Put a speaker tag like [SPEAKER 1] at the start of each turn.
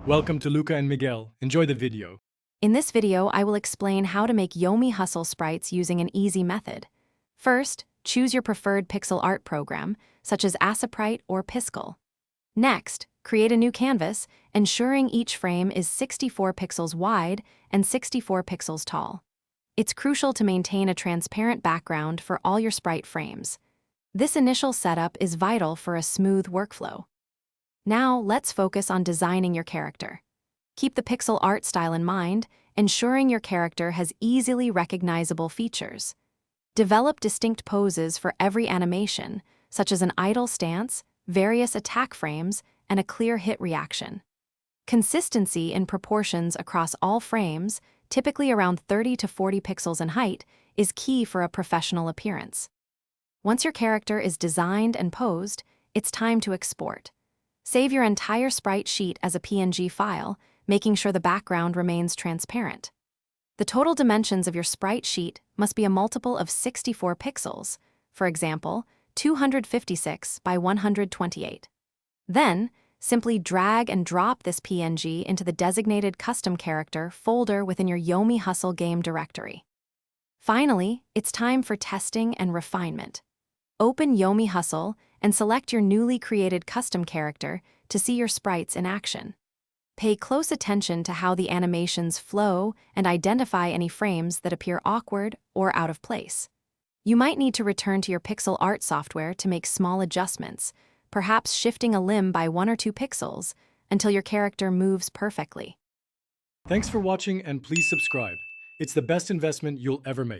[SPEAKER 1] Welcome to Luca and Miguel. Enjoy the video.
[SPEAKER 2] In this video, I will explain how to make Yomi Hustle sprites using an easy method. First, choose your preferred pixel art program, such as Sprite or Piskel. Next, create a new canvas, ensuring each frame is 64 pixels wide and 64 pixels tall. It's crucial to maintain a transparent background for all your sprite frames. This initial setup is vital for a smooth workflow. Now, let's focus on designing your character. Keep the pixel art style in mind, ensuring your character has easily recognizable features. Develop distinct poses for every animation, such as an idle stance, various attack frames, and a clear hit reaction. Consistency in proportions across all frames, typically around 30 to 40 pixels in height, is key for a professional appearance. Once your character is designed and posed, it's time to export. Save your entire sprite sheet as a PNG file, making sure the background remains transparent. The total dimensions of your sprite sheet must be a multiple of 64 pixels, for example, 256 by 128. Then, simply drag and drop this PNG into the designated custom character folder within your Yomi Hustle game directory. Finally, it's time for testing and refinement. Open Yomi Hustle and select your newly created custom character to see your sprites in action. Pay close attention to how the animations flow and identify any frames that appear awkward or out of place. You might need to return to your pixel art software to make small adjustments, perhaps shifting a limb by 1 or 2 pixels until your character moves perfectly.
[SPEAKER 1] Thanks for watching and please subscribe. It's the best investment you'll ever make.